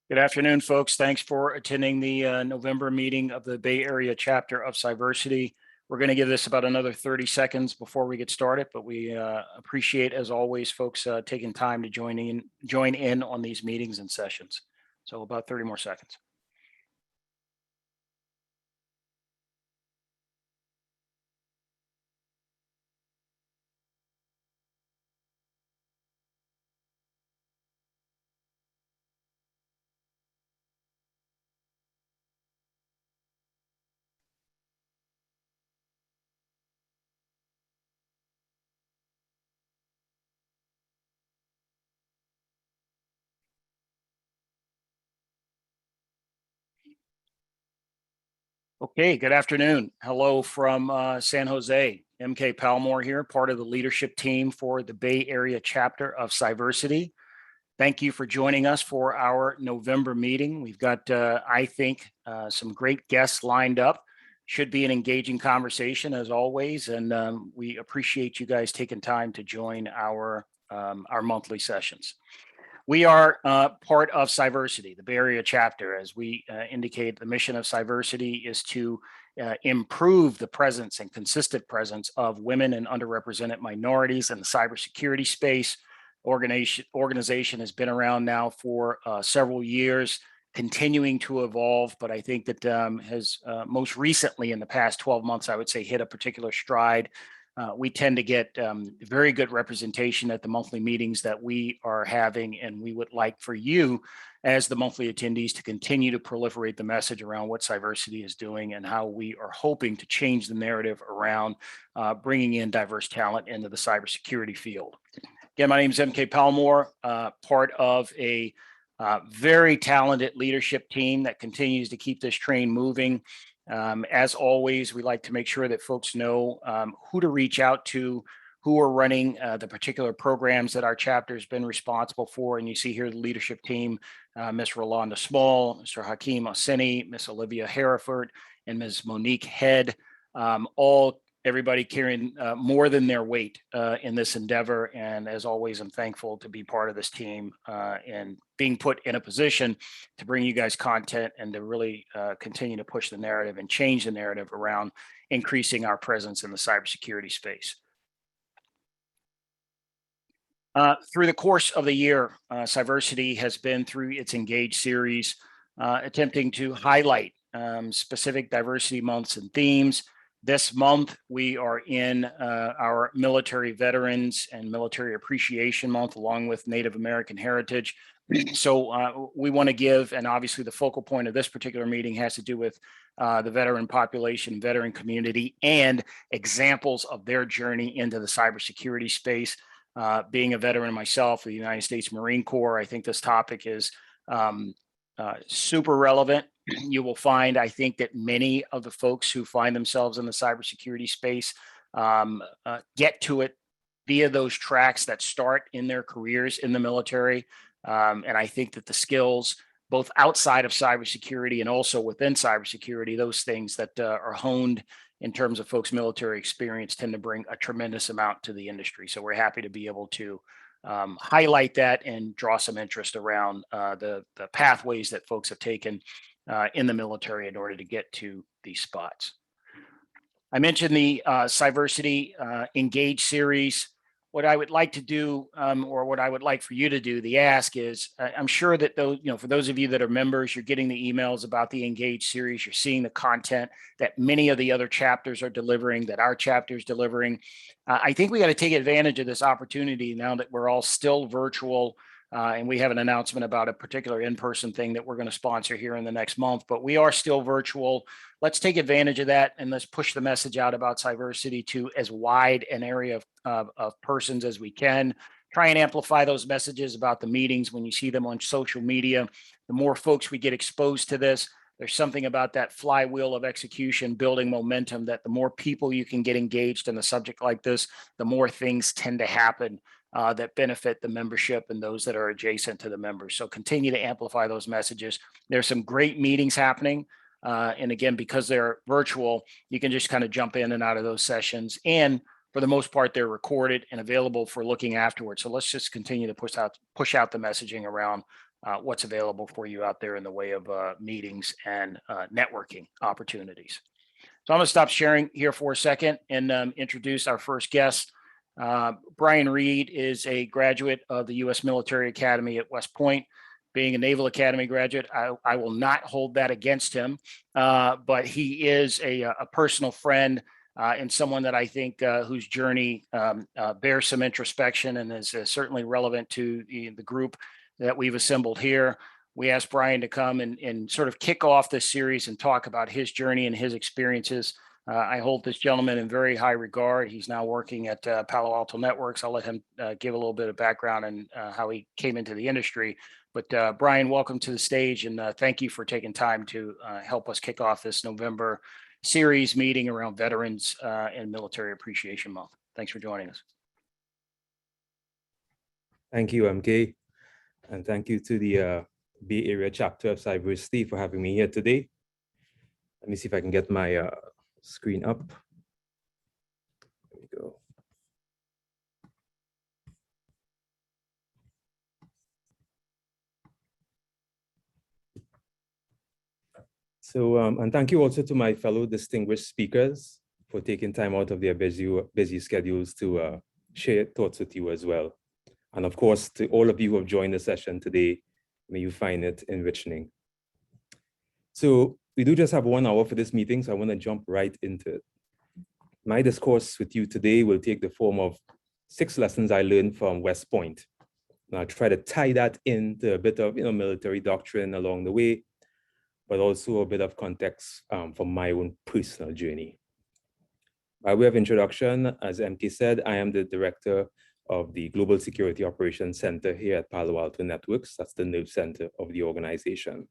Good afternoon, folks. Thanks for attending the November meeting of the Bay Area chapter of Cyversity. We're going to give this about another 30 seconds before we get started, but we appreciate, as always, folks taking time to join in on these meetings and sessions. So about 30 more seconds. Okay, good afternoon. Hello from San Jose. MK Palmore here, part of the leadership team for the Bay Area chapter of Cyversity. Thank you for joining us for our November meeting. We've got, I think, some great guests lined up. Should be an engaging conversation as always, and we appreciate you guys taking time to join our monthly sessions. We are part of Cyversity, the Bay Area chapter. As we indicate, the mission of Cyversity is to improve the presence and consistent presence of women and underrepresented minorities in the cybersecurity space. Organization has been around now for several years, continuing to evolve, but I think that has most recently in the past 12 months, I would say, hit a particular stride. We tend to get very good representation at the monthly meetings that we are having, and we would like for you as the monthly attendees to continue to proliferate the message around what Cyversity is doing and how we are hoping to change the narrative around bringing in diverse talent into the cybersecurity field. Again, my name is MK Palmore, part of a very talented leadership team that continues to keep this train moving. As always, we like to make sure that folks know who to reach out to, who are running the particular programs that our chapter has been responsible for. And you see here the leadership team, Ms. Rolanda Small, Mr. Hakeem Oseni, Ms. Olivia Hereford, and Ms. Monique Head, everybody carrying more than their weight in this endeavor. And as always, I'm thankful to be part of this team and being put in a position to bring you guys content and to really continue to push the narrative and change the narrative around increasing our presence in the cybersecurity space. Through the course of the year, Cyversity has been through its Engage series, attempting to highlight specific diversity months and themes. This month, we are in our Military Veterans and Military Appreciation Month, along with Native American Heritage. So we want to give, and obviously the focal point of this particular meeting has to do with the veteran population, veteran community, and examples of their journey into the cybersecurity space. Being a veteran myself of the United States Marine Corps, I think this topic is super relevant. You will find, I think, that many of the folks who find themselves in the cybersecurity space get to it via those tracks that start in their careers in the military. And I think that the skills, both outside of cybersecurity and also within cybersecurity, those things that are honed in terms of folks' military experience tend to bring a tremendous amount to the industry. So we're happy to be able to highlight that and draw some interest around the pathways that folks have taken in the military in order to get to these spots. I mentioned the Cyversity Engage series. What I would like to do, or what I would like for you to do, the ask is, I'm sure that those, for those of you that are members, you're getting the emails about the Engage series. You're seeing the content that many of the other chapters are delivering, that our chapter is delivering. I think we got to take advantage of this opportunity now that we're all still virtual. And we have an announcement about a particular in-person thing that we're going to sponsor here in the next month, but we are still virtual. Let's take advantage of that and let's push the message out about Cyversity to as wide an area of persons as we can. Try and amplify those messages about the meetings when you see them on social media. The more folks we get exposed to this, there's something about that flywheel of execution, building momentum, that the more people you can get engaged in a subject like this, the more things tend to happen that benefit the membership and those that are adjacent to the members. So continue to amplify those messages. There's some great meetings happening. And again, because they're virtual, you can just kind of jump in and out of those sessions. And for the most part, they're recorded and available for looking afterwards. So let's just continue to push out the messaging around what's available for you out there in the way of meetings and networking opportunities. So I'm going to stop sharing here for a second and introduce our first guest. Brian Reid is a graduate of the U.S. Military Academy at West Point. Being a Naval Academy graduate, I will not hold that against him, but he is a personal friend and someone that I think whose journey bears some introspection and is certainly relevant to the group that we've assembled here. We asked Brian to come and sort of kick off this series and talk about his journey and his experiences. I hold this gentleman in very high regard. He's now working at Palo Alto Networks. I'll let him give a little bit of background and how he came into the industry. But Brian, welcome to the stage, and thank you for taking time to help us kick off this November series meeting around Veterans and Military Appreciation Month. Thanks for joining us. Thank you, MK, and thank you to the Bay Area chapter of Cyversity for having me here today. Let me see if I can get my screen up. There we go. So, and thank you also to my fellow distinguished speakers for taking time out of their busy schedules to share thoughts with you as well. And of course, to all of you who have joined the session today, may you find it enriching. So we do just have 1 hour for this meeting, so I want to jump right into it. My discourse with you today will take the form of 6 lessons I learned from West Point. And I'll try to tie that into a bit of military doctrine along the way, but also a bit of context from my own personal journey. By way of introduction, as MK said, I am the director of the Global Security Operations Center here at Palo Alto Networks. That's the nerve center of the organization.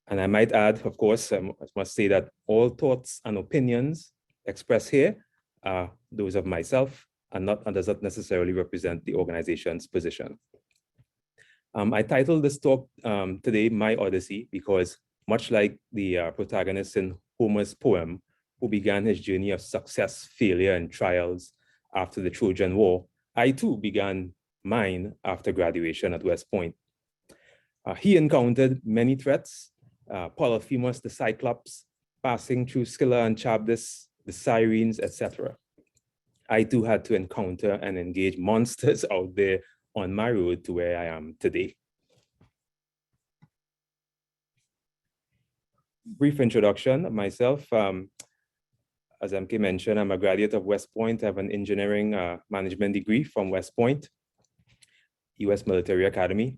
And I might add, of course, I must say that all thoughts and opinions expressed here are those of myself and does not necessarily represent the organization's position. I titled this talk today, My Odyssey, because much like the protagonist in Homer's poem, who began his journey of success, failure, and trials after the Trojan War, I too began mine after graduation at West Point. He encountered many threats, Polyphemus the Cyclops, passing through Scylla and Charybdis, the Sirens, etc. I too had to encounter and engage monsters out there on my road to where I am today. Brief introduction of myself. As MK mentioned, I'm a graduate of West Point. I have an engineering management degree from West Point, U.S. Military Academy,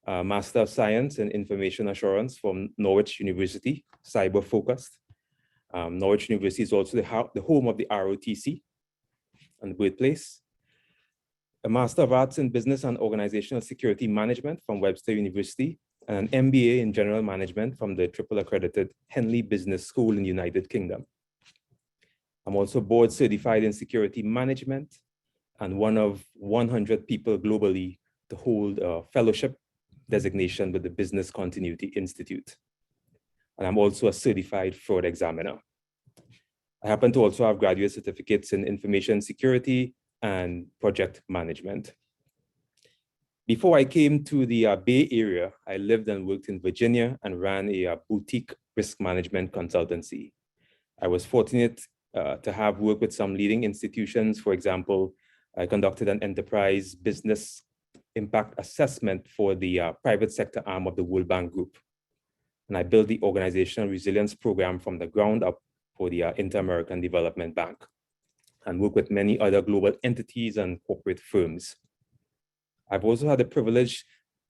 Master of Science in Information Assurance from Norwich University, cyber focused. Norwich University is also the home of the ROTC and the birthplace. A Master of Arts in Business and Organizational Security Management from Webster University, and an MBA in General Management from the triple accredited Henley Business School in the United Kingdom. I'm also board certified in security management and one of 100 people globally to hold a fellowship designation with the Business Continuity Institute. And I'm also a certified fraud examiner. I happen to also have graduate certificates in information security and project management. Before I came to the Bay Area, I lived and worked in Virginia and ran a boutique risk management consultancy. I was fortunate to have worked with some leading institutions. For example, I conducted an enterprise business impact assessment for the private sector arm of the World Bank Group. And I built the organizational resilience program from the ground up for the Inter-American Development Bank, and worked with many other global entities and corporate firms. I've also had the privilege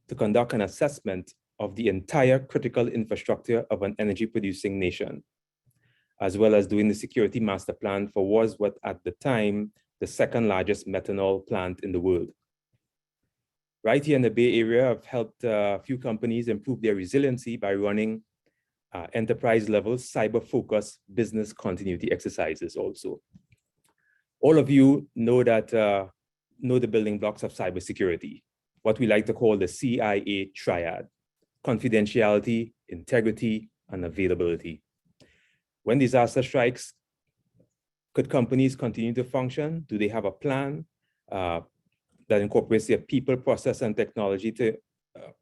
to conduct an assessment of the entire critical infrastructure of an energy producing nation, as well as doing the security master plan for what at the time, the 2nd largest methanol plant in the world. Right here in the Bay Area, I've helped a few companies improve their resiliency by running enterprise level cyber-focused business continuity exercises also. All of you know that know the building blocks of cybersecurity, what we like to call the CIA triad: confidentiality, integrity, and availability. When disaster strikes, could companies continue to function? Do they have a plan that incorporates their people, process, and technology to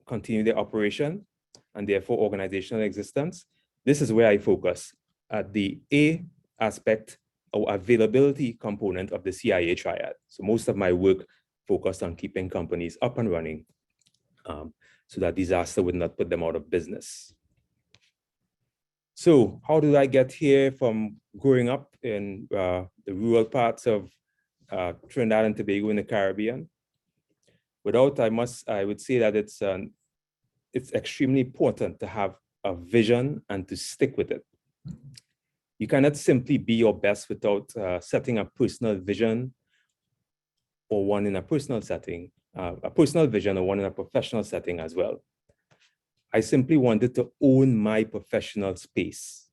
continue their operation and therefore organizational existence. This is where I focus at the A aspect or availability component of the CIA triad. So most of my work focused on keeping companies up and running so that disaster would not put them out of business. So how did I get here from growing up in the rural parts of Trinidad and Tobago in the Caribbean? Without, I would say that it's extremely important to have a vision and to stick with it. You cannot simply be your best without setting a personal vision or one in a personal setting, a personal vision or one in a professional setting as well. I simply wanted to own my professional space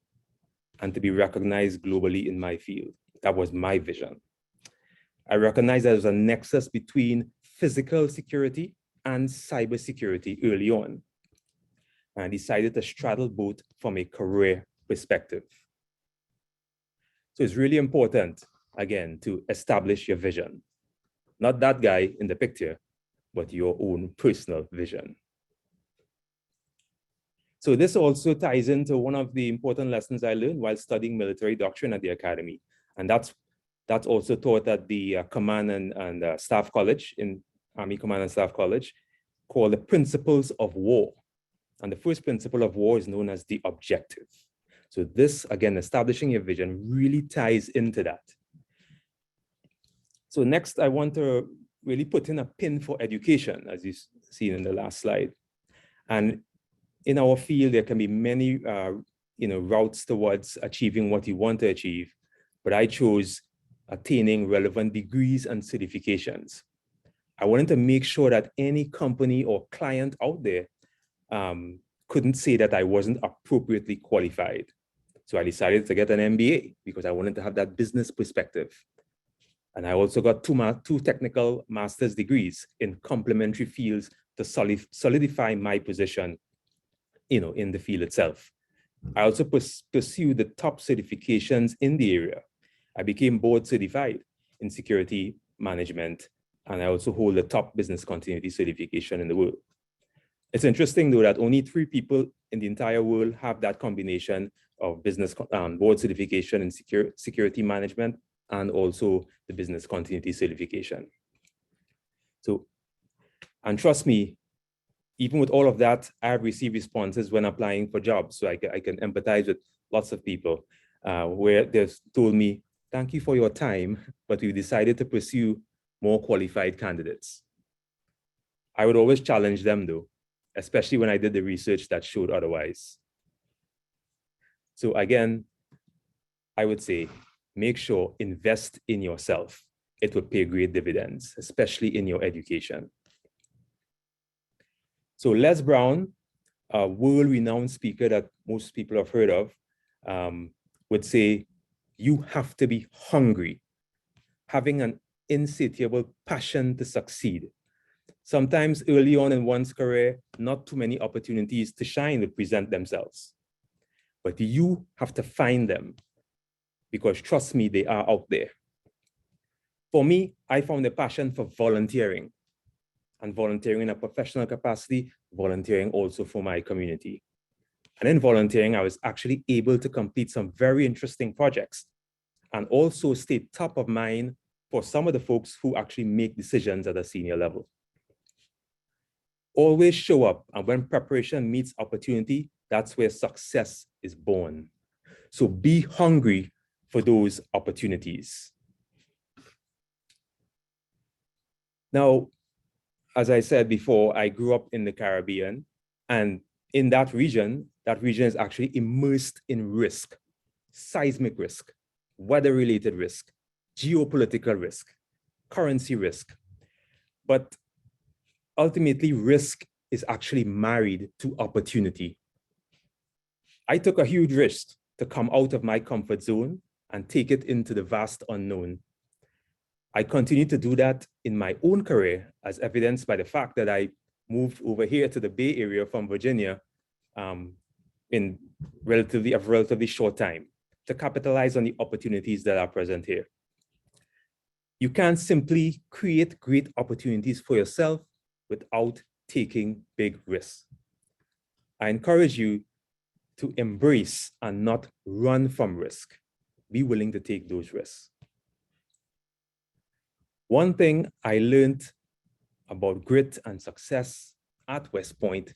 and to be recognized globally in my field. That was my vision. I recognized there was a nexus between physical security and cybersecurity early on. And I decided to straddle both from a career perspective. So it's really important, again, to establish your vision. Not that guy in the picture, but your own personal vision. So this also ties into one of the important lessons I learned while studying military doctrine at the academy. And that's also taught at the Command and Staff College, in Army Command and Staff College, called the Principles of War. And the first principle of war is known as the objective. So this, again, establishing your vision really ties into that. So next, I want to really put in a pin for education, as you've seen in the last slide. And in our field, there can be many routes towards achieving what you want to achieve, but I chose attaining relevant degrees and certifications. I wanted to make sure that any company or client out there couldn't say that I wasn't appropriately qualified. So I decided to get an MBA because I wanted to have that business perspective. And I also got two technical master's degrees in complementary fields to solidify my position in the field itself. I also pursued the top certifications in the area. I became board certified in security management, and I also hold the top business continuity certification in the world. It's interesting though that only 3 people in the entire world have that combination of business board certification in security management and also the business continuity certification. So, and trust me, even with all of that, I have received responses when applying for jobs. So I can empathize with lots of people where they've told me, thank you for your time, but we decided to pursue more qualified candidates. I would always challenge them though, especially when I did the research that showed otherwise. So again, I would say, make sure, invest in yourself. It will pay great dividends, especially in your education. So Les Brown, a world-renowned speaker that most people have heard of, would say, you have to be hungry, having an insatiable passion to succeed. Sometimes early on in one's career, not too many opportunities to shine will present themselves. But you have to find them because trust me, they are out there. For me, I found a passion for volunteering. And volunteering in a professional capacity, volunteering also for my community. And in volunteering, I was actually able to complete some very interesting projects and also stay top of mind for some of the folks who actually make decisions at a senior level. Always show up, and when preparation meets opportunity, that's where success is born. So be hungry for those opportunities. Now, as I said before, I grew up in the Caribbean, and in that region is actually immersed in risk, seismic risk, weather-related risk, geopolitical risk, currency risk. But ultimately, risk is actually married to opportunity. I took a huge risk to come out of my comfort zone and take it into the vast unknown. I continue to do that in my own career, as evidenced by the fact that I moved over here to the Bay Area from Virginia in a relatively short time to capitalize on the opportunities that are present here. You can't simply create great opportunities for yourself without taking big risks. I encourage you to embrace and not run from risk. Be willing to take those risks. One thing I learned about grit and success at West Point,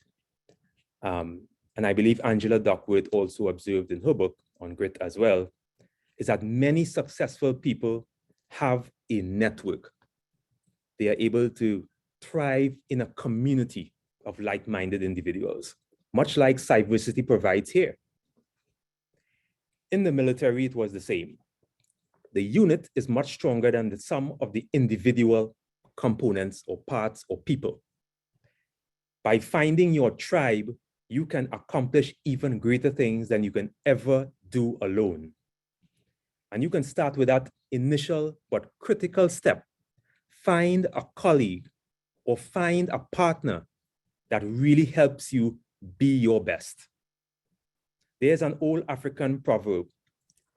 and I believe Angela Duckworth also observed in her book on grit as well, is that many successful people have a network. They are able to thrive in a community of like-minded individuals, much like Cyversity provides here. In the military, it was the same. The unit is much stronger than the sum of the individual components or parts or people. By finding your tribe, you can accomplish even greater things than you can ever do alone. And you can start with that initial but critical step. Find a colleague or find a partner that really helps you be your best. There's an old African proverb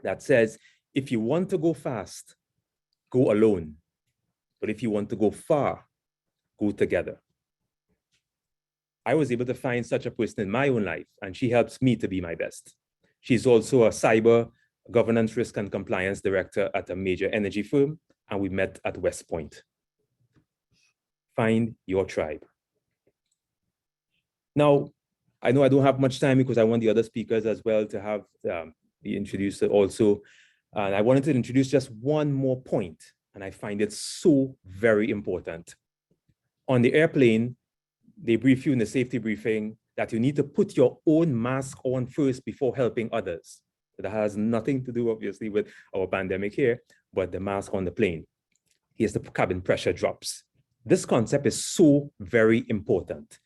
that says, if you want to go fast, go alone. But if you want to go far, go together. I was able to find such a person in my own life, and she helps me to be my best. She's also a cyber governance, risk, and compliance director at a major energy firm, and we met at West Point. Find your tribe. Now, I know I don't have much time because I want the other speakers as well to have be introduced also. And I wanted to introduce just one more point, and I find it so very important. On the airplane, they brief you in the safety briefing that you need to put your own mask on first before helping others. That has nothing to do, obviously, with our pandemic here, but the mask on the plane. Here's the cabin pressure drops. This concept is so very important.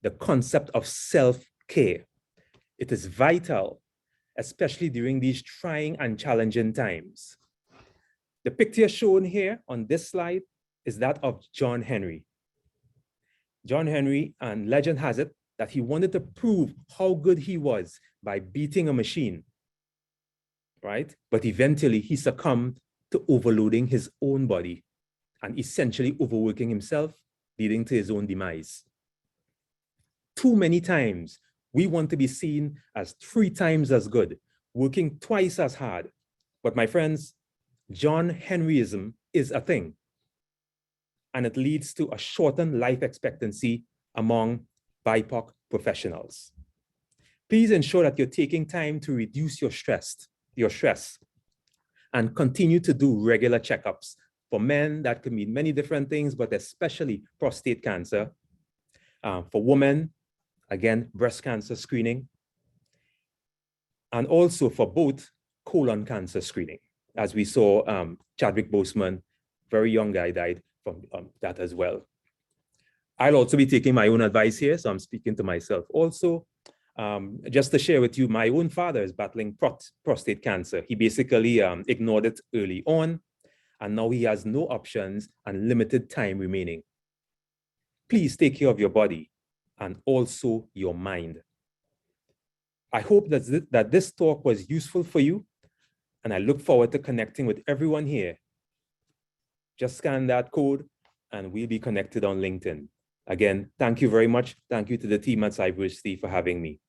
The concept of self-care. It is vital, especially during these trying and challenging times. The picture shown here on this slide is that of John Henry. John Henry, and legend has it that he wanted to prove how good he was by beating a machine, right? But eventually he succumbed to overloading his own body and essentially overworking himself, leading to his own demise. Too many times, we want to be seen as 3 times as good, working twice as hard. But my friends, John Henryism is a thing. And it leads to a shortened life expectancy among BIPOC professionals. Please ensure that you're taking time to reduce your stress, and continue to do regular checkups. For men, that can mean many different things, but especially prostate cancer. For women, again, breast cancer screening. And also for both, colon cancer screening. As we saw, Chadwick Boseman, very young guy, died from that as well. I'll also be taking my own advice here, so I'm speaking to myself also. Just to share with you, my own father is battling prostate cancer. He basically ignored it early on, and now he has no options and limited time remaining. Please take care of your body and also your mind. I hope that this talk was useful for you, and I look forward to connecting with everyone here. Just scan that code and we'll be connected on LinkedIn. Again, thank you very much. Thank you to the team at Cyversity for having me.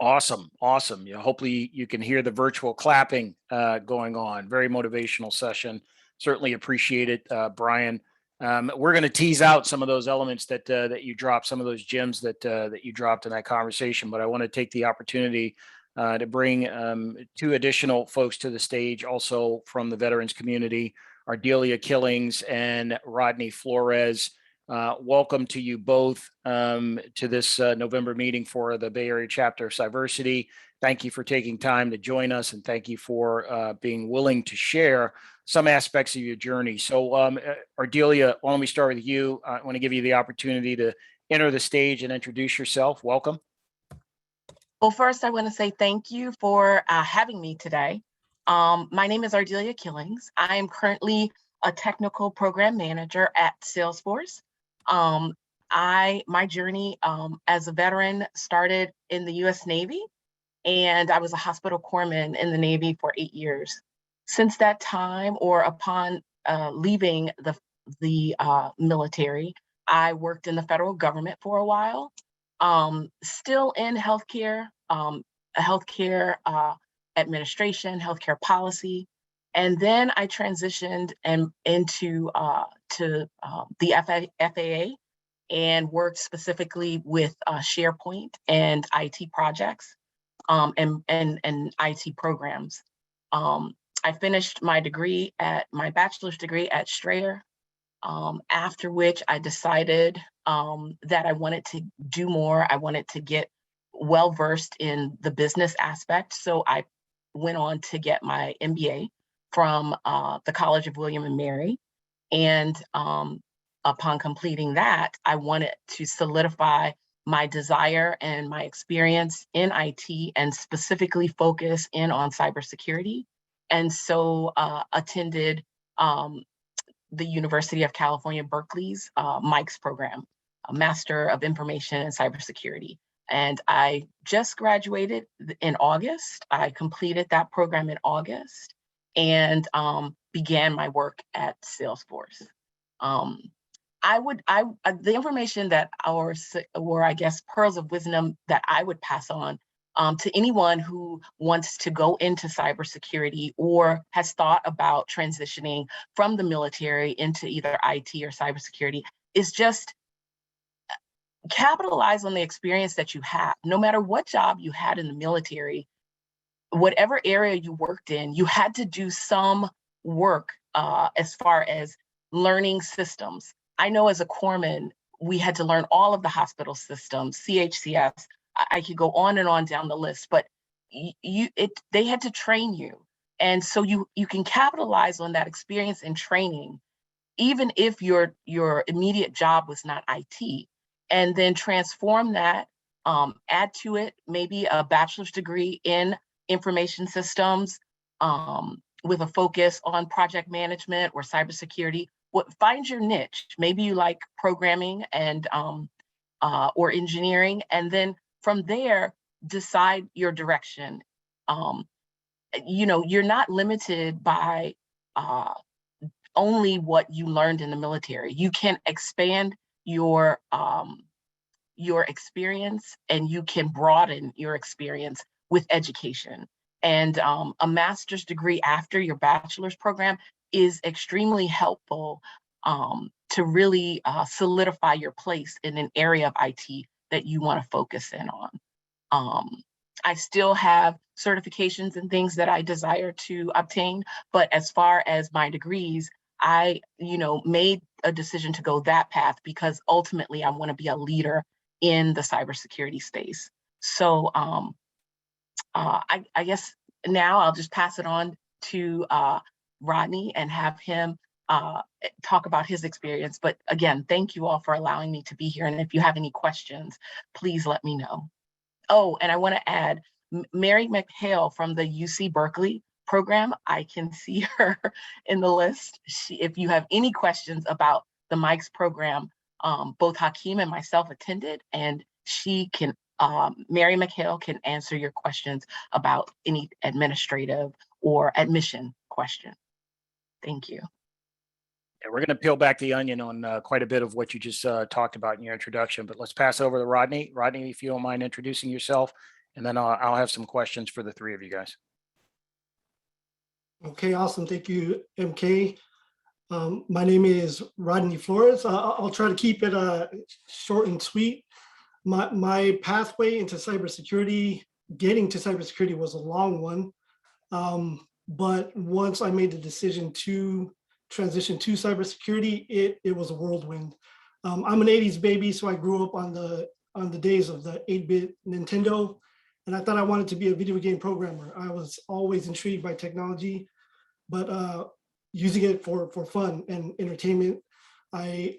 Awesome, awesome. Yeah, hopefully you can hear the virtual clapping going on. Very motivational session. Certainly appreciate it, Brian. We're going to tease out some of those elements that you dropped, some of those gems that you dropped in that conversation. But I want to take the opportunity to bring 2 additional folks to the stage, also from the veterans community, Ardelia Killings and Rodney Flores. Welcome to you both to this November meeting for the Bay Area chapter of Cyversity. Thank you for taking time to join us, and thank you for being willing to share some aspects of your journey. So Ardelia, why don't we start with you? I want to give you the opportunity to enter the stage and introduce yourself. Welcome. Well, first, I want to say thank you for having me today. My name is Ardelia Killings. I am currently a technical program manager at Salesforce. My journey as a veteran started in the U.S. Navy, and I was a hospital corpsman in the Navy for 8 years. Since that time, or upon leaving the military, I worked in the federal government for a while, still in healthcare, administration, healthcare policy. And then I transitioned into the FAA and worked specifically with SharePoint and IT projects and IT programs. I finished my bachelor's degree at Strayer, after which I decided that I wanted to do more. I wanted to get well-versed in the business aspect. So I went on to get my MBA from the College of William and Mary. And upon completing that, I wanted to solidify my desire and my experience in IT and specifically focus in on cybersecurity. And so attended the University of California, Berkeley's MICS program, a Master of Information and Cybersecurity. And I just graduated in August. I completed that program in August and began my work at Salesforce. The information that or I guess pearls of wisdom that I would pass on to anyone who wants to go into cybersecurity or has thought about transitioning from the military into either IT or cybersecurity is just capitalize on the experience that you have. No matter what job you had in the military, whatever area you worked in, you had to do some work as far as learning systems. I know as a corpsman, we had to learn all of the hospital systems, CHCS. I could go on and on down the list, but they had to train you. And so you can capitalize on that experience and training, even if your immediate job was not IT, and then transform that, add to it maybe a bachelor's degree in information systems with a focus on project management or cybersecurity. Find your niche. Maybe you like programming and or engineering, and then from there, decide your direction. You're not limited by only what you learned in the military. You can expand your experience, and you can broaden your experience with education. And a master's degree after your bachelor's program is extremely helpful to really solidify your place in an area of IT that you want to focus in on. I still have certifications and things that I desire to obtain, but as far as my degrees, I made a decision to go that path because ultimately I want to be a leader in the cybersecurity space. So I guess now I'll just pass it on to Rodney and have him talk about his experience. But again, thank you all for allowing me to be here. And if you have any questions, please let me know. Oh, and I want to add, Mary McHale from the UC Berkeley program, I can see her in the list. If you have any questions about the MICS program, both Hakeem and myself attended, and Mary McHale can answer your questions about any administrative or admission question. Thank you. Yeah, we're going to peel back the onion on quite a bit of what you just talked about in your introduction, but let's pass over to Rodney. Rodney, if you don't mind introducing yourself, and then I'll have some questions for the three of you guys. Okay, awesome. Thank you, MK. My name is Rodney Flores. I'll try to keep it short and sweet. My pathway into cybersecurity, getting to cybersecurity was a long one. But once I made the decision to transition to cybersecurity, it was a whirlwind. I'm an 80s baby, so I grew up on the days of the 8-bit Nintendo, and I thought I wanted to be a video game programmer. I was always intrigued by technology, but using it for fun and entertainment.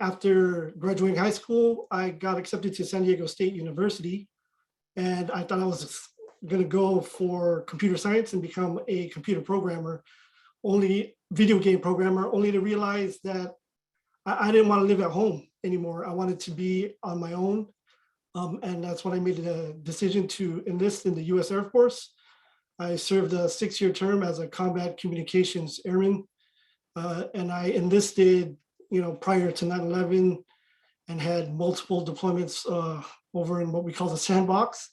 After graduating high school, I got accepted to San Diego State University, and I thought I was going to go for computer science and become a computer programmer, video game programmer, only to realize that I didn't want to live at home anymore. I wanted to be on my own. And that's when I made the decision to enlist in the U.S. Air Force. I served a 6-year term as a combat communications airman. And I enlisted, prior to 9/11. and had multiple deployments over in what we call the sandbox.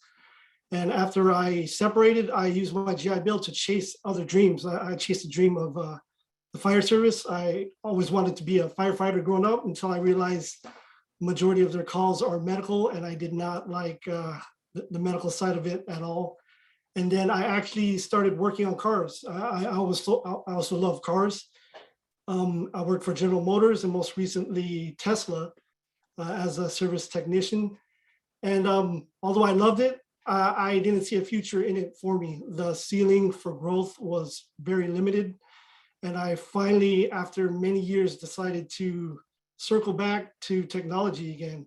And after I separated, I used my GI Bill to chase other dreams. I chased the dream of the fire service. I always wanted to be a firefighter growing up until I realized the majority of their calls are medical, and I did not like the medical side of it at all. And then I actually started working on cars. I also love cars. I worked for General Motors and most recently Tesla as a service technician. And although I loved it, I didn't see a future in it for me. The ceiling for growth was very limited. And I finally, after many years, decided to circle back to technology again.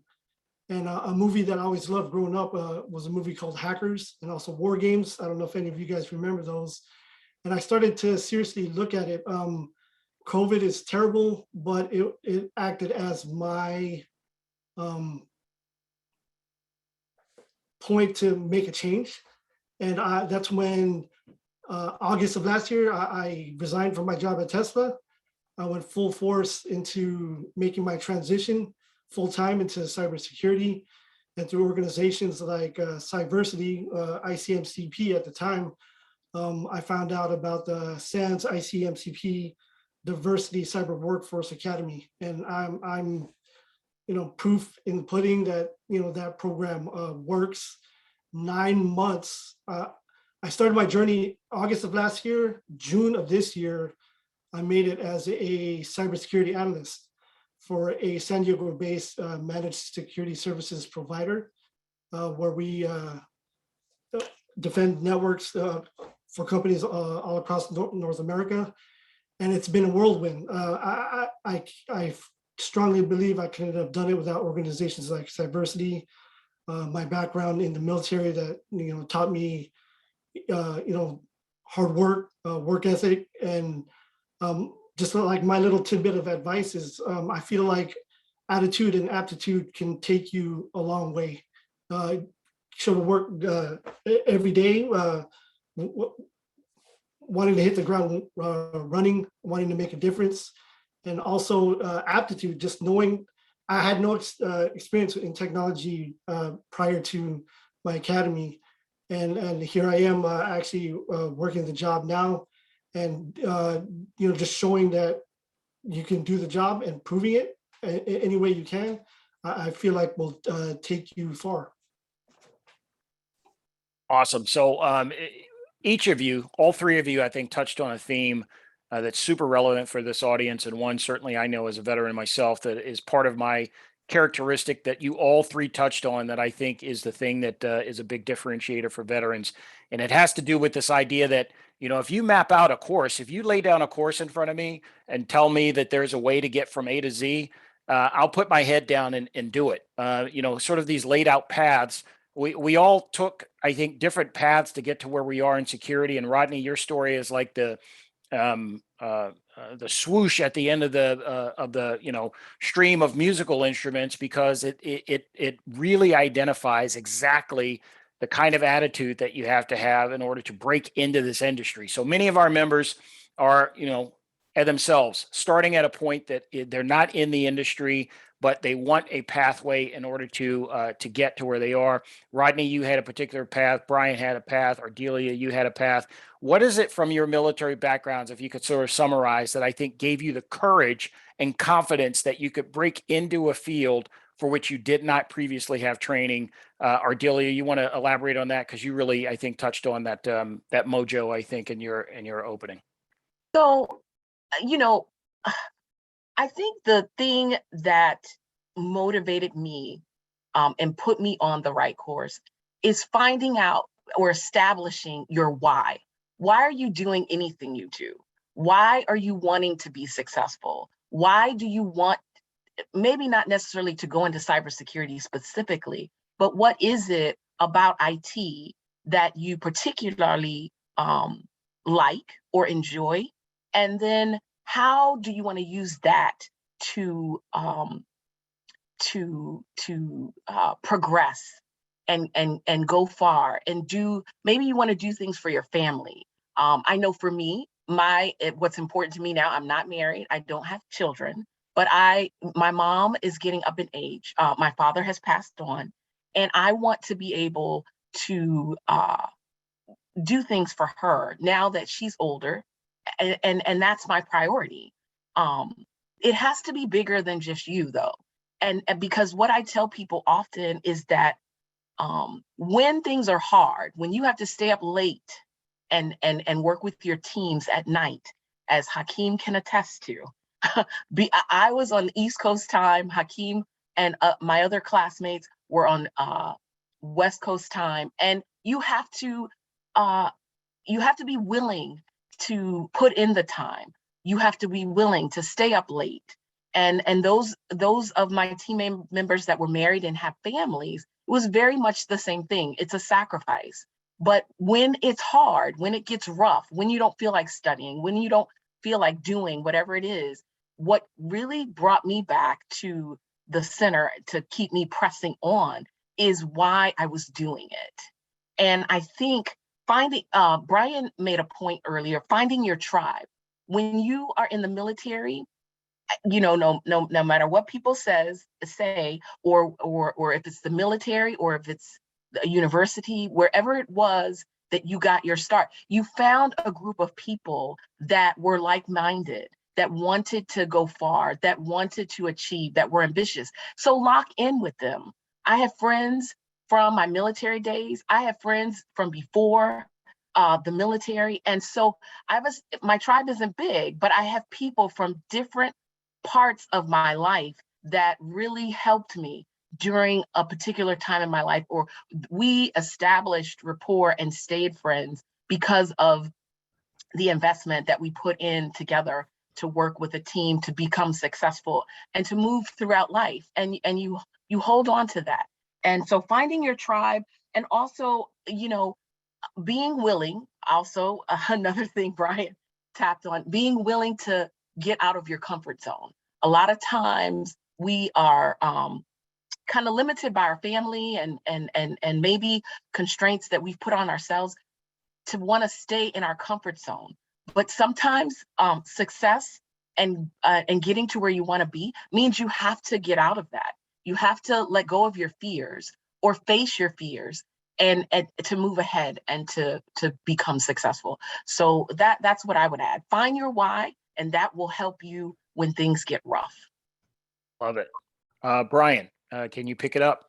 And a movie that I always loved growing up was a movie called Hackers, and also War Games. I don't know if any of you guys remember those. And I started to seriously look at it. COVID is terrible, but it acted as my point to make a change. And that's when August of last year, I resigned from my job at Tesla. I went full force into making my transition full-time into cybersecurity, and through organizations like Cyversity, ICMCP at the time, I found out about the SANS ICMCP Diversity Cyber Workforce Academy, and I'm proof in the pudding that that program works. 9 months. I started my journey August of last year. June of this year, I made it as a cybersecurity analyst for a San Diego-based managed security services provider, where we defend networks for companies all across North America. And it's been a whirlwind. I strongly believe I couldn't have done it without organizations like Cyversity. My background in the military that taught me hard work, work ethic, and just like my little tidbit of advice is I feel like attitude and aptitude can take you a long way. Show to work every day, wanting to hit the ground running, wanting to make a difference, and also aptitude, just knowing. I had no experience in technology prior to my academy, and here I am actually working the job now, and just showing that you can do the job and proving it any way you can. I feel like will take you far. Awesome. So each of you, all three of you, I think touched on a theme that's super relevant for this audience, and one certainly I know as a veteran myself that is part of my characteristic that you all three touched on that I think is the thing that is a big differentiator for veterans. And it has to do with this idea that, if you map out a course, if you lay down a course in front of me and tell me that there's a way to get from A to Z, I'll put my head down and do it. Sort of these laid out paths. We all took, I think, different paths to get to where we are in security. And Rodney, your story is like the swoosh at the end of the stream of musical instruments, because it really identifies exactly the kind of attitude that you have to have in order to break into this industry. So many of our members are at themselves starting at a point that they're not in the industry, but they want a pathway in order to get to where they are. Rodney, you had a particular path. Brian had a path. Ardelia, you had a path. What is it from your military backgrounds, if you could sort of summarize, that I think gave you the courage and confidence that you could break into a field for which you did not previously have training? Ardelia, you want to elaborate on that, because you really, I think, touched on that that mojo, I think, in your opening. So, I think the thing that motivated me and put me on the right course is finding out or establishing your why. Why are you doing anything you do? Why are you wanting to be successful? Why do you want, maybe not necessarily to go into cybersecurity specifically, but what is it about IT that you particularly like or enjoy? And then how do you want to use that to progress and go far and do? Maybe you want to do things for your family. I know for me, what's important to me now, I'm not married, I don't have children, but my mom is getting up in age. My father has passed on, and I want to be able to do things for her now that she's older, and that's my priority. It has to be bigger than just you, though, and because what I tell people often is that when things are hard, when you have to stay up late and work with your teams at night, as Hakeem can attest to. I was on East Coast time. Hakeem and my other classmates were on West Coast time, and you have to be willing to put in the time. You have to be willing to stay up late. And those of my team members that were married and have families, it was very much the same thing. It's a sacrifice. But when it's hard, when it gets rough, when you don't feel like studying, when you don't feel like doing whatever it is, what really brought me back to the center to keep me pressing on is why I was doing it. And I think finding, Brian made a point earlier, finding your tribe. When you are in the military, no matter what people say, or if it's the military, or if it's a university, wherever it was that you got your start, you found a group of people that were like-minded, that wanted to go far, that wanted to achieve, that were ambitious. So lock in with them. I have friends from my military days. I have friends from before the military. And so my tribe isn't big, but I have people from different parts of my life that really helped me during a particular time in my life, or we established rapport and stayed friends because of the investment that we put in together to work with a team to become successful and to move throughout life. And you hold on to that. And so finding your tribe, and also, being willing, also another thing Brian tapped on, being willing to get out of your comfort zone. A lot of times we are kind of limited by our family and maybe constraints that we've put on ourselves to want to stay in our comfort zone. But sometimes success and getting to where you want to be means you have to get out of that. You have to let go of your fears or face your fears and to move ahead and to become successful. So that's what I would add. Find your why, and that will help you when things get rough. Love it. Brian, can you pick it up?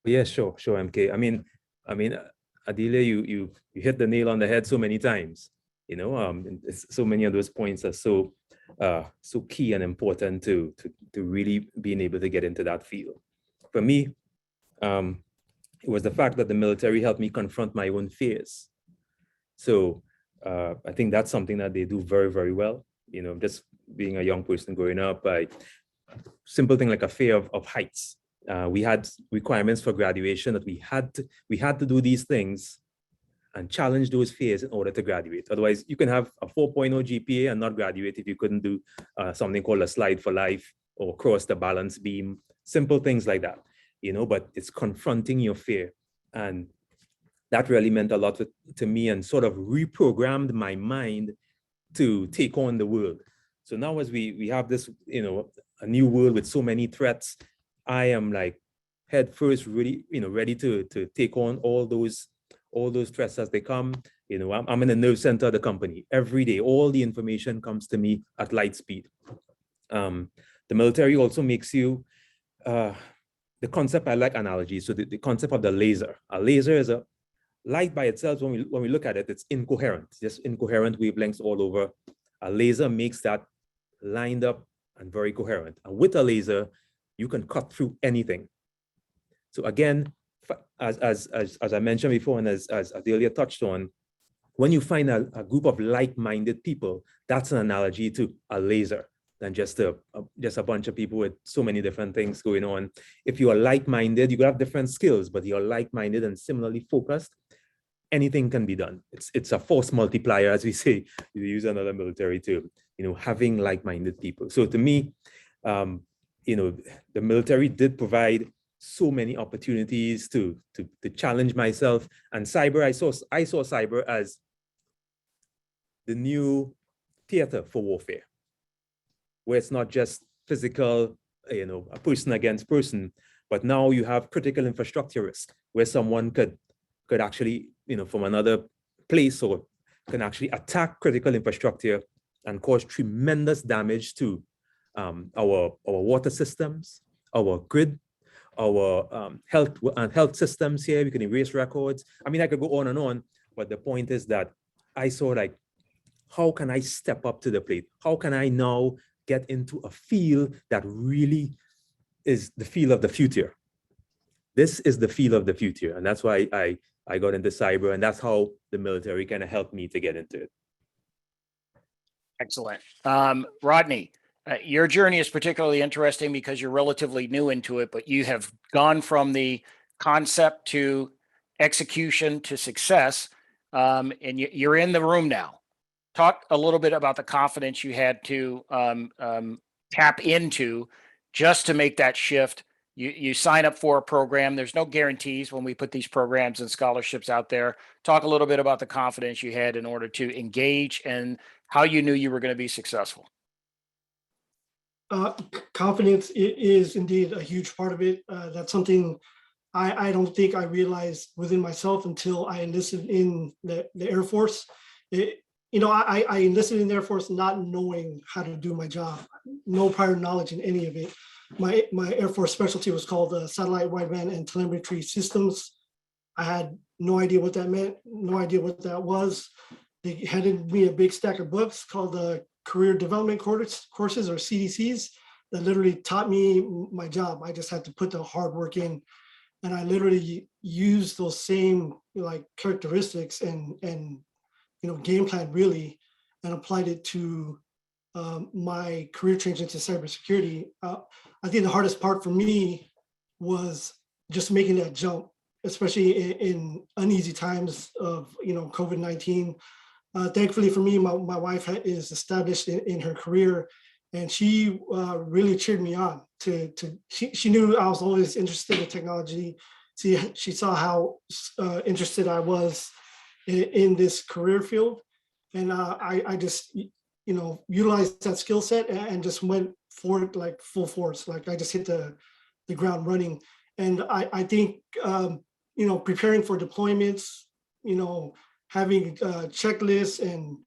Yeah, sure, MK. I mean, Ardelia, you hit the nail on the head so many times. So many of those points are so key and important to really being able to get into that field. For me, it was the fact that the military helped me confront my own fears. So I think that's something that they do very, very well. Just being a young person growing up, simple thing like a fear of heights. We had requirements for graduation that we had to do these things and challenge those fears in order to graduate. Otherwise, you can have a 4.0 GPA and not graduate if you couldn't do something called a slide for life or cross the balance beam, simple things like that. But it's confronting your fear. And that really meant a lot to me and sort of reprogrammed my mind to take on the world. So now as we have this, a new world with so many threats, I am like head first, really, ready to take on all those threats as they come. I'm in the nerve center of the company. Every day, all the information comes to me at light speed. The military also makes you, the concept, I like analogies. So the concept of the laser. A laser is a light by itself. When we look at it, it's incoherent, just incoherent wavelengths all over. A laser makes that lined up and very coherent. And with a laser, you can cut through anything. So again, as I mentioned before, and as Ardelia touched on, when you find a group of like-minded people, that's an analogy to a laser than just a bunch of people with so many different things going on. If you are like-minded, you could have different skills, but you're like-minded and similarly focused, anything can be done. It's a force multiplier, as we say. You use another military term, having like-minded people. So to me, the military did provide so many opportunities to challenge myself. And cyber, I saw cyber as the new theater for warfare, where it's not just physical, a person against person, but now you have critical infrastructure risk where someone could actually, from another place or can actually attack critical infrastructure and cause tremendous damage to our water systems, our grid, our health systems here. We can erase records. I mean, I could go on and on, but the point is that I saw like, how can I step up to the plate? How can I now get into a field that really is the field of the future? This is the field of the future. And that's why I got into cyber, and that's how the military kind of helped me to get into it. Excellent. Rodney, your journey is particularly interesting because you're relatively new into it, but you have gone from the concept to execution to success, and you're in the room now. Talk a little bit about the confidence you had to tap into just to make that shift. You sign up for a program. There's no guarantees when we put these programs and scholarships out there. Talk a little bit about the confidence you had in order to engage and how you knew you were going to be successful. Confidence is indeed a huge part of it. That's something I don't think I realized within myself until I enlisted in the Air Force. I enlisted in the Air Force not knowing how to do my job, no prior knowledge in any of it. My Air Force specialty was called Satellite Wideband and Telemetry Systems. I had no idea what that meant, no idea what that was. They handed me a big stack of books called the Career Development Courses, or CDCs, that literally taught me my job. I just had to put the hard work in, and I literally used those same characteristics and game plan really, and applied it to my career change into cybersecurity. I think the hardest part for me was just making that jump, especially in uneasy times of COVID-19. Thankfully for me, my wife is established in her career, and she really cheered me on. She knew I was always interested in technology. She saw how interested I was in this career field, and I just utilized that skill set and just went for it like full force. Like I just hit the ground running. And I think preparing for deployments, having checklists and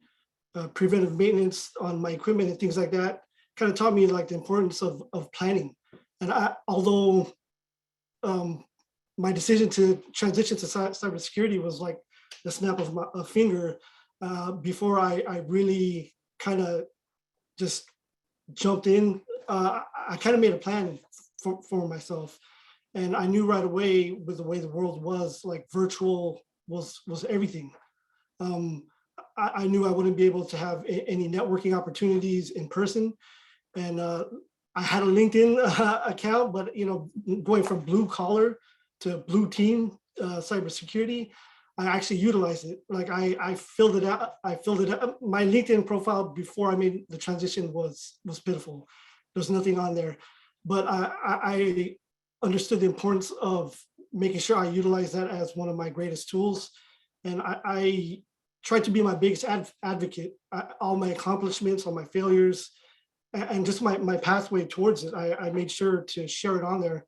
preventive maintenance on my equipment and things like that kind of taught me like the importance of planning. And although my decision to transition to cybersecurity was like the snap of a finger, before I really kind of just jumped in, I kind of made a plan for myself. And I knew right away, with the way the world was, like virtual was everything. I knew I wouldn't be able to have any networking opportunities in person. And I had a LinkedIn account, but going from blue collar to blue team cybersecurity, I actually utilized it. Like I filled it out. My LinkedIn profile before I made the transition was pitiful. There's nothing on there, but I understood the importance of making sure I utilize that as one of my greatest tools. And I tried to be my biggest advocate. All my accomplishments, all my failures, and just my pathway towards it. I made sure to share it on there,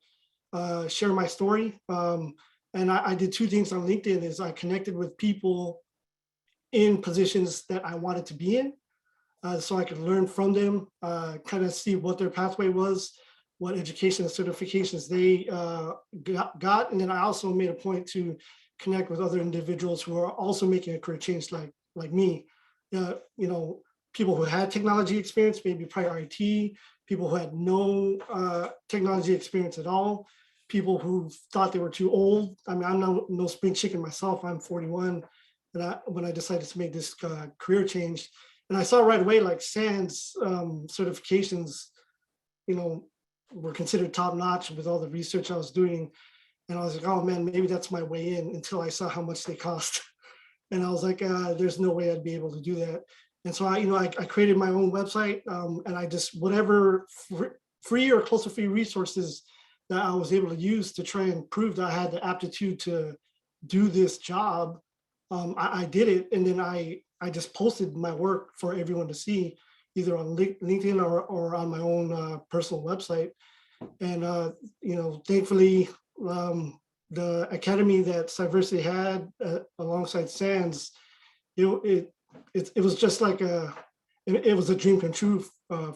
share my story. And I did two things on LinkedIn. Is I connected with people in positions that I wanted to be in, so I could learn from them, kind of see what their pathway was, what education and certifications they got. And then I also made a point to connect with other individuals who are also making a career change like me. People who had technology experience, maybe prior IT, people who had no technology experience at all, people who thought they were too old. I mean, I'm no spring chicken myself. I'm 41, and when I decided to make this career change, and I saw right away like SANS certifications, were considered top notch with all the research I was doing, and I was like, oh man, maybe that's my way in. Until I saw how much they cost, and I was like, there's no way I'd be able to do that. And so I created my own website, and I just whatever free or close to free resources that I was able to use to try and prove that I had the aptitude to do this job. I did it, and then I just posted my work for everyone to see. either on LinkedIn or on my own personal website. And, thankfully, the academy that Cyversity had alongside SANS, it was just like it was a dream come true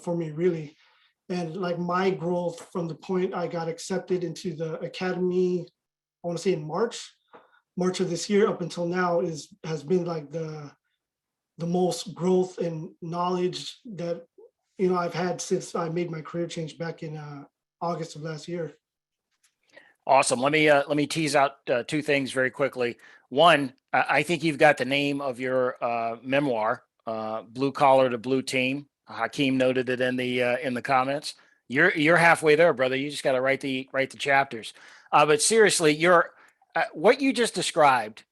for me, really. And like my growth from the point I got accepted into the academy, I want to say in March of this year up until now has been like the most growth and knowledge that I've had since I made my career change back in August of last year. Awesome. Let me tease out two things very quickly. One, I think you've got the name of your memoir, Blue Collar to Blue Team. Hakeem noted it in the comments. You're halfway there, brother. You just got to write the chapters. But seriously, what you just described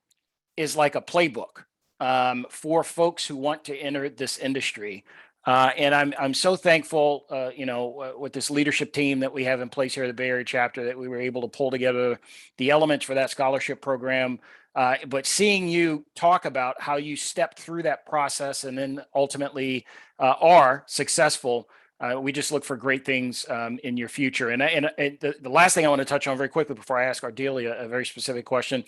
is like a playbook for folks who want to enter this industry. And I'm so thankful, with this leadership team that we have in place here at the Bay Area chapter, that we were able to pull together the elements for that scholarship program. But seeing you talk about how you stepped through that process and then ultimately are successful, we just look for great things in your future. And the last thing I want to touch on very quickly before I ask Ardelia a very specific question,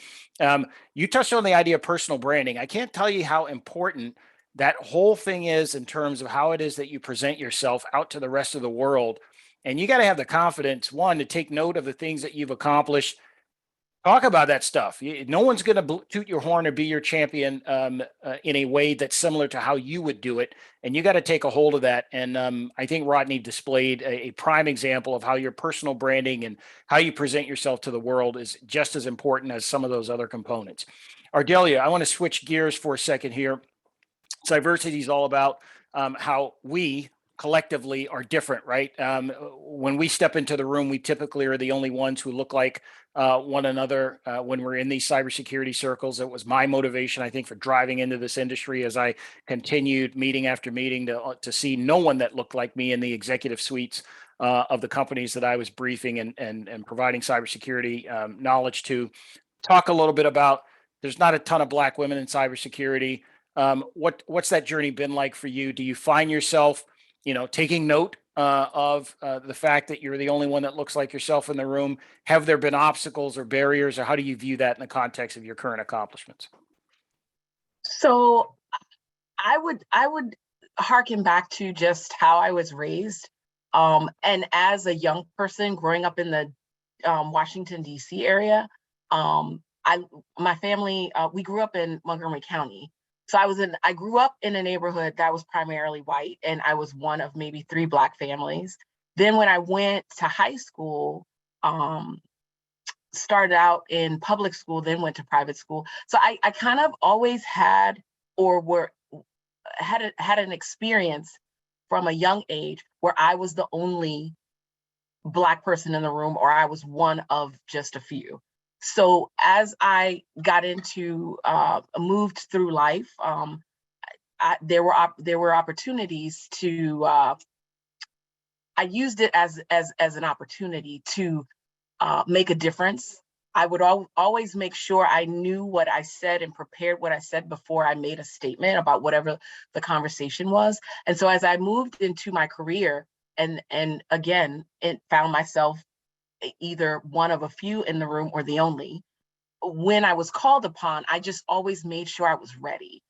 you touched on the idea of personal branding. I can't tell you how important that whole thing is in terms of how it is that you present yourself out to the rest of the world. And you got to have the confidence, one, to take note of the things that you've accomplished. Talk about that stuff. No one's going to toot your horn or be your champion in a way that's similar to how you would do it. And you got to take a hold of that. And I think Rodney displayed a prime example of how your personal branding and how you present yourself to the world is just as important as some of those other components. Ardelia, I want to switch gears for a second here. Cyversity is all about how we collectively are different, right? When we step into the room, we typically are the only ones who look like one another when we're in these cybersecurity circles. It was my motivation, I think, for driving into this industry as I continued meeting after meeting to see no one that looked like me in the executive suites of the companies that I was briefing and providing cybersecurity knowledge to. Talk a little bit about, there's not a ton of Black women in cybersecurity. What's that journey been like for you? Do you find yourself, taking note of the fact that you're the only one that looks like yourself in the room? Have there been obstacles or barriers, or how do you view that in the context of your current accomplishments? So I would harken back to just how I was raised. And as a young person growing up in the Washington, D.C. area, my family, we grew up in Montgomery County. So I grew up in a neighborhood that was primarily white, and I was one of maybe 3 Black families. Then when I went to high school, started out in public school, then went to private school. So I kind of always had an experience from a young age where I was the only Black person in the room, or I was one of just a few. So as I got into moved through life, there were opportunities to. I used it as an opportunity to make a difference. I would always make sure I knew what I said and prepared what I said before I made a statement about whatever the conversation was. And so as I moved into my career, and again, it found myself either one of a few in the room or the only. When I was called upon, I just always made sure I was ready.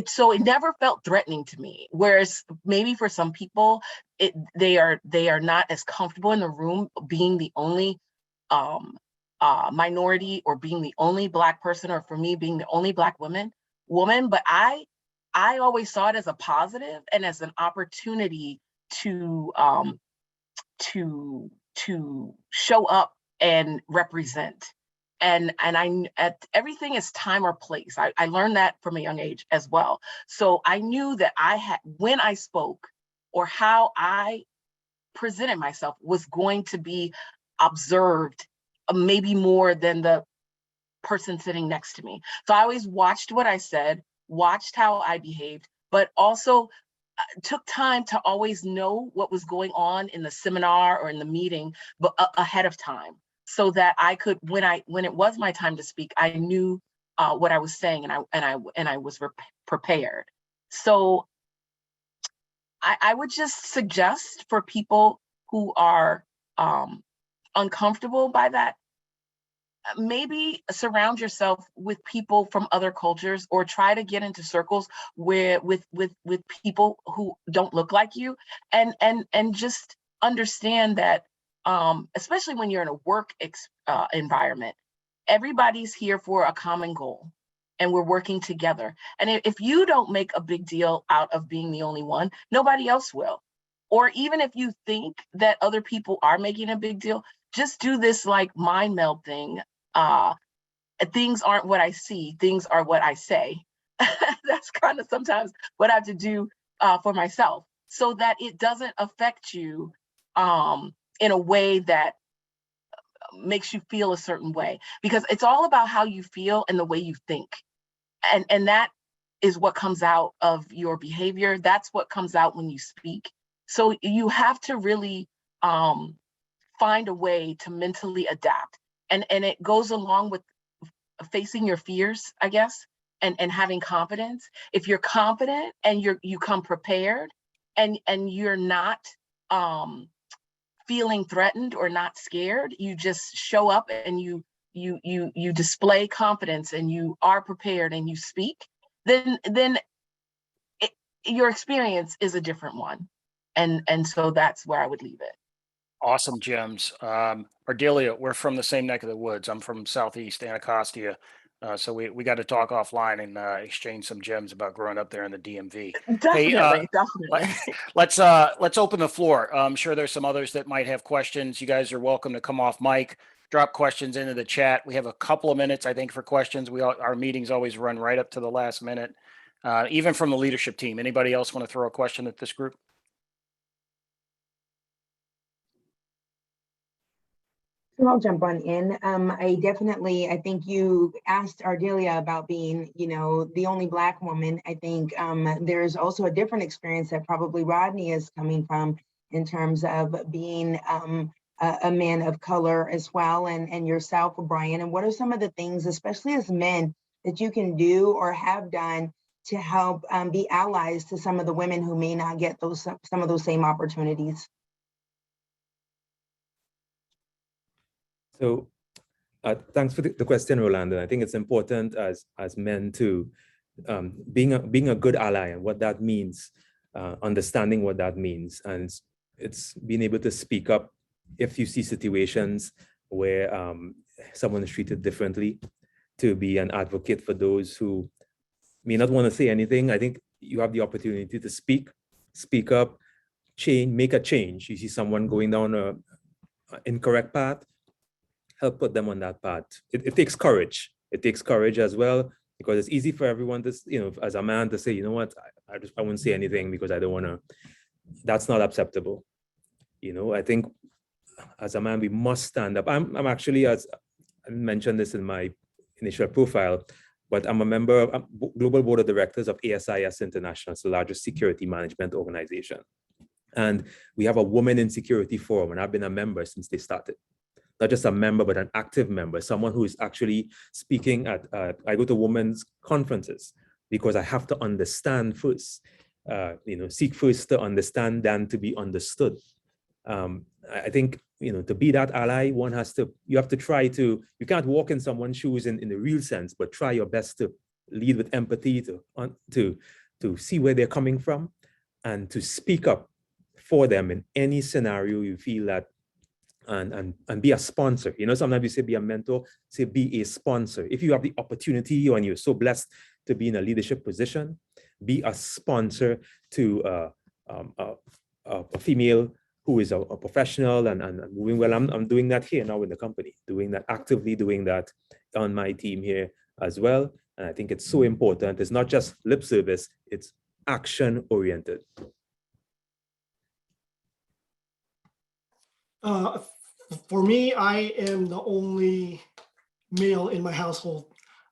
So it never felt threatening to me. Whereas maybe for some people, they are not as comfortable in the room being the only minority, or being the only Black person, or for me being the only Black woman. But I always saw it as a positive and as an opportunity to show up and represent. And everything is time or place. I learned that from a young age as well. So I knew that when I spoke, or how I presented myself, was going to be observed maybe more than the person sitting next to me. So I always watched what I said, watched how I behaved, but also took time to always know what was going on in the seminar or in the meeting, but ahead of time, so that I could, when it was my time to speak, I knew what I was saying, and I was prepared. So I would just suggest for people who are uncomfortable by that, maybe surround yourself with people from other cultures, or try to get into circles where with people who don't look like you, and just understand that, especially when you're in a work environment, everybody's here for a common goal and we're working together. And if you don't make a big deal out of being the only one, nobody else will. Or even if you think that other people are making a big deal, just do this like mind meld thing. Things aren't what I see, things are what I say. That's kind of sometimes what I have to do for myself, so that it doesn't affect you in a way that makes you feel a certain way, because it's all about how you feel and the way you think. And that is what comes out of your behavior. That's what comes out when you speak. So you have to really find a way to mentally adapt. And it goes along with facing your fears, I guess, and having confidence. If you're confident and you come prepared, and you're not feeling threatened or not scared, you just show up and you display confidence and you are prepared and you speak, then your experience is a different one. And so that's where I would leave it. Awesome gems. Ardelia, we're from the same neck of the woods. I'm from Southeast Anacostia. So we got to talk offline and exchange some gems about growing up there in the DMV. Definitely, definitely. Let's open the floor. I'm sure there's some others that might have questions. You guys are welcome to come off mic, drop questions into the chat. We have a couple of minutes, I think, for questions. Our meetings always run right up to the last minute, even from the leadership team. Anybody else want to throw a question at this group? I'll jump on in. I think you asked Ardelia about being, the only Black woman. I think there's also a different experience that probably Rodney is coming from in terms of being a man of color as well, and yourself, Brian. And what are some of the things, especially as men, that you can do or have done to help be allies to some of the women who may not get some of those same opportunities? So thanks for the question, Rolanda. I think it's important as men to being a good ally and what that means, understanding what that means. And it's being able to speak up if you see situations where someone is treated differently, to be an advocate for those who may not want to say anything. I think you have the opportunity to speak up, make a change. You see someone going down an incorrect path, help put them on that path. It takes courage. It takes courage as well, because it's easy for everyone to, as a man, to say, you know what, I won't say anything because I don't want to. That's not acceptable. I think as a man, we must stand up. I'm actually, as I mentioned this in my initial profile, but I'm a member of Global Board of Directors of ASIS International, it's the largest security management organization. And we have a Women in Security Forum, and I've been a member since they started. Not just a member, but an active member, someone who is actually speaking at, I go to women's conferences because I have to understand first, seek first to understand than to be understood. I think, to be that ally, you have to try to, you can't walk in someone's shoes in the real sense, but try your best to lead with empathy, to see where they're coming from, and to speak up for them in any scenario you feel that, and be a sponsor. Sometimes you say be a mentor, say be a sponsor. If you have the opportunity and you're so blessed to be in a leadership position, be a sponsor to a female who is a professional and moving well. I'm doing that here now in the company, actively doing that on my team here as well. And I think it's so important. It's not just lip service, it's action oriented. For me, I am the only male in my household.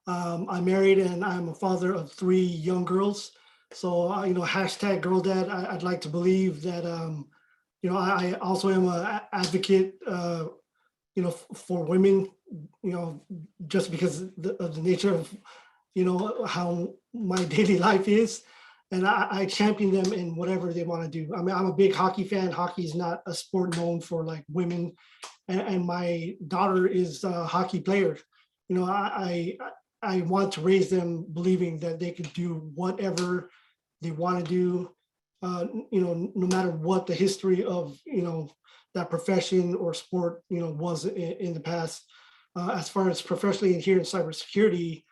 I'm married and I'm a father of 3 young girls. So, hashtag girl dad, I'd like to believe that, I also am an advocate, for women, just because of the nature of, how my daily life is. and I champion them in whatever they want to do. I mean, I'm a big hockey fan. Hockey is not a sport known for like women, and my daughter is a hockey player. You know, I want to raise them believing that they could do whatever they want to do, you know, no matter what the history of, you know, that profession or sport, you know, was in the past. As far as professionally here in cybersecurity,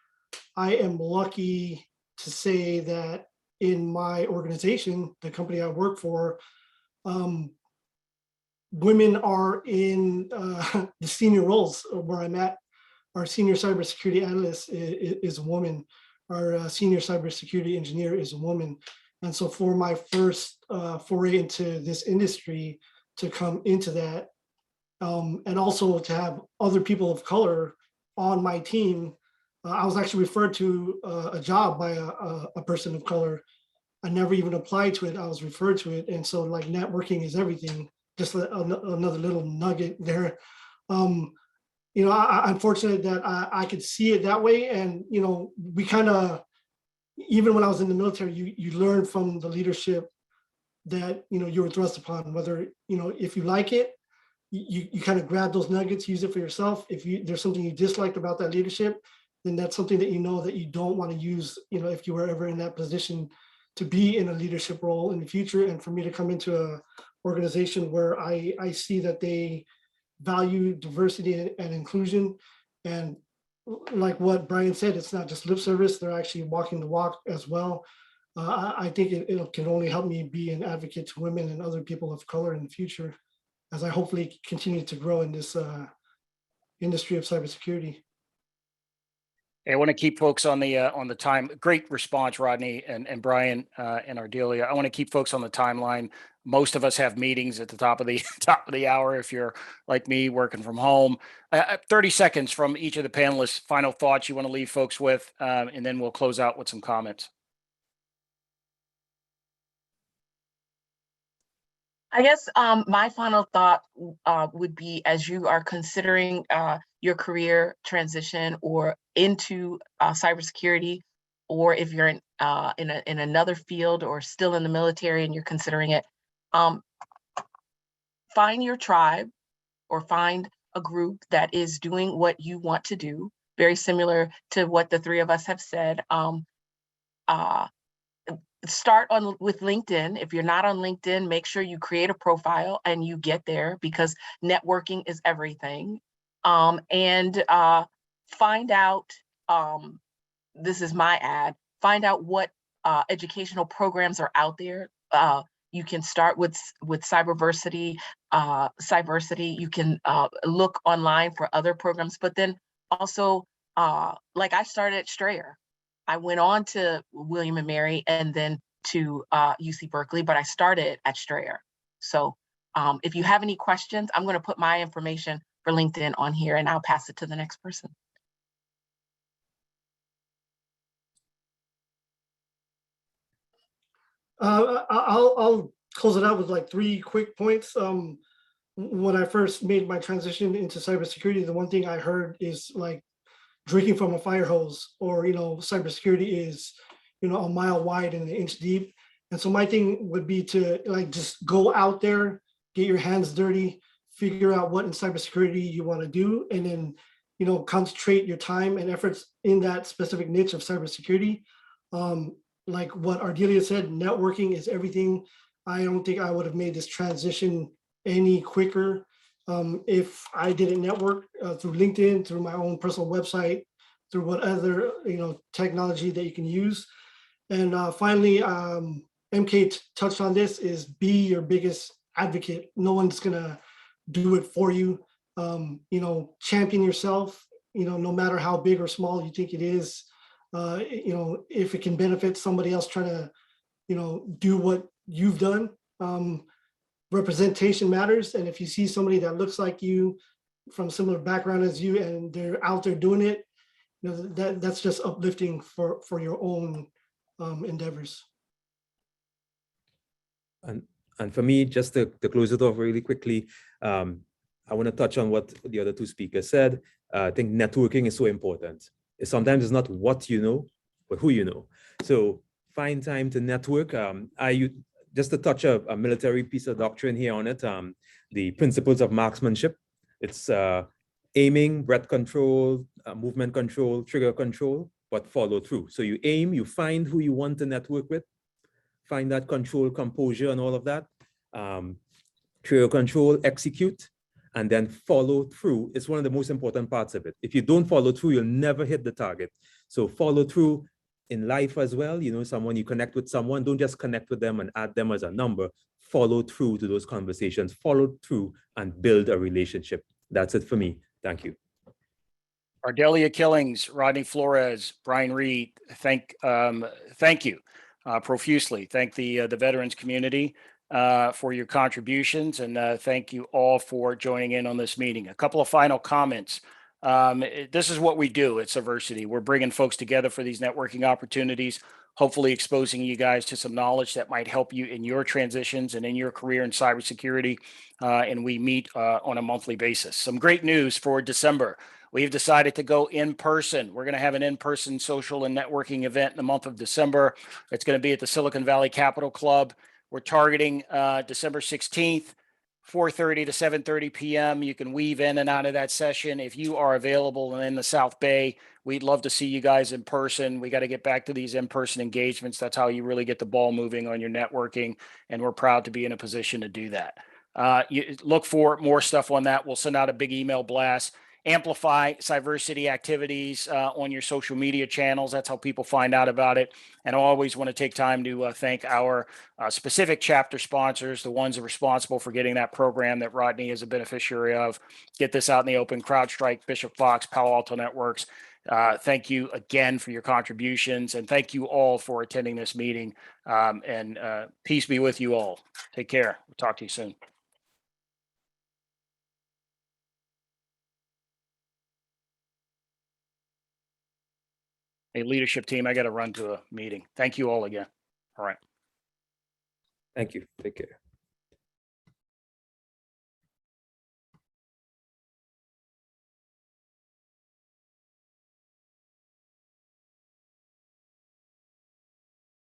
I am lucky to say that in my organization, the company I work for, women are in the senior roles where I'm at. Our senior cybersecurity analyst is a woman. Our senior cybersecurity engineer is a woman. And so for my first foray into this industry, to come into that, and also to have other people of color on my team, I was actually referred to a job by a person of color. I never even applied to it. I was referred to it. And so like networking is everything. Just another little nugget there. You know, I'm fortunate that I could see it that way. And, you know, we kind of, even when I was in the military, you learn from the leadership that, you know, you were thrust upon, whether, you know, if you like it, you kind of grab those nuggets, use it for yourself. If there's something you disliked about that leadership, then that's something that you know that you don't want to use, you know, if you were ever in that position to be in a leadership role in the future. And for me to come into a organization where I see that they value diversity and inclusion, and like what Brian said, it's not just lip service, they're actually walking the walk as well. I think it can only help me be an advocate to women and other people of color in the future, as I hopefully continue to grow in this industry of cybersecurity. I want to keep folks on the time. Great response, Rodney and Brian and Ardelia. I want to keep folks on the timeline. Most of us have meetings at the top of the hour. If you're like me, working from home, 30 seconds from each of the panelists. Final thoughts you want to leave folks with, and then we'll close out with some comments. I guess my final thought would be, as you are considering your career transition or into cybersecurity, or if you're in another field or still in the military and you're considering it, find your tribe or find a group that is doing what you want to do, very similar to what the three of us have said. Start with LinkedIn. If you're not on LinkedIn, make sure you create a profile and you get there, because networking is everything. And find out, this is my ad, find out what educational programs are out there. You can start with Cyversity. You can look online for other programs, but then also, like I started at Strayer. I went on to William and Mary and then to UC Berkeley, but I started at Strayer. So if you have any questions, I'm going to put my information for LinkedIn on here and I'll pass it to the next person. I'll close it out with like 3 quick points. When I first made my transition into cybersecurity, the one thing I heard is like drinking from a fire hose, or, you know, cybersecurity is, you know, a mile wide and an inch deep. And so my thing would be to like just go out there, get your hands dirty, figure out what in cybersecurity you want to do, and then, you know, concentrate your time and efforts in that specific niche of cybersecurity. Like what Ardelia said, networking is everything. I don't think I would have made this transition any quicker if I didn't network through LinkedIn, through my own personal website, through what other, you know, technology that you can use. And finally, MK touched on this, is be your biggest advocate. No one's gonna do it for you. You know, champion yourself, you know, no matter how big or small you think it is. You know, if it can benefit somebody else trying to, you know, do what you've done. Representation matters. And if you see somebody that looks like you, from similar background as you, and they're out there doing it, you know, that's just uplifting for your own endeavors. And for me, just to close it off really quickly, I want to touch on what the other 2 speakers said. I think networking is so important. Sometimes it's not what you know, but who you know. So find time to network. Just to touch a military piece of doctrine here on it, the principles of marksmanship. It's aiming, breath control, movement control, trigger control, but follow through. So you aim, you find who you want to network with, find that control, composure, and all of that. Trigger control, execute, and then follow through. It's one of the most important parts of it. If you don't follow through, you'll never hit the target. So follow through in life as well. You know, someone you connect with someone, don't just connect with them and add them as a number. Follow through to those conversations, follow through and build a relationship. That's it for me. Thank you. Ardelia Killings, Rodney Flores, Brian Reid, thank you profusely. Thank the veterans community for your contributions, and thank you all for joining in on this meeting. A couple of final comments. This is what we do at Cyversity. We're bringing folks together for these networking opportunities, hopefully exposing you guys to some knowledge that might help you in your transitions and in your career in cybersecurity. And we meet on a monthly basis. Some great news for December. We've decided to go in person. We're going to have an in-person social and networking event in the month of December. It's going to be at the Silicon Valley Capital Club. We're targeting December 16th, 4:30 to 7:30 p.m. You can weave in and out of that session. If you are available in the South Bay, we'd love to see you guys in person. We got to get back to these in-person engagements. That's how you really get the ball moving on your networking, and we're proud to be in a position to do that. You look for more stuff on that. We'll send out a big email blast. Amplify Cyversity activities on your social media channels. That's how people find out about it. And I always want to take time to thank our specific chapter sponsors, the ones that are responsible for getting that program that Rodney is a beneficiary of. Get this out in the open. CrowdStrike, Bishop Fox, Palo Alto Networks. Thank you again for your contributions, and thank you all for attending this meeting. And peace be with you all. Take care. We'll talk to you soon. Hey, leadership team, I got to run to a meeting. Thank you all again. All right. Thank you. Take care.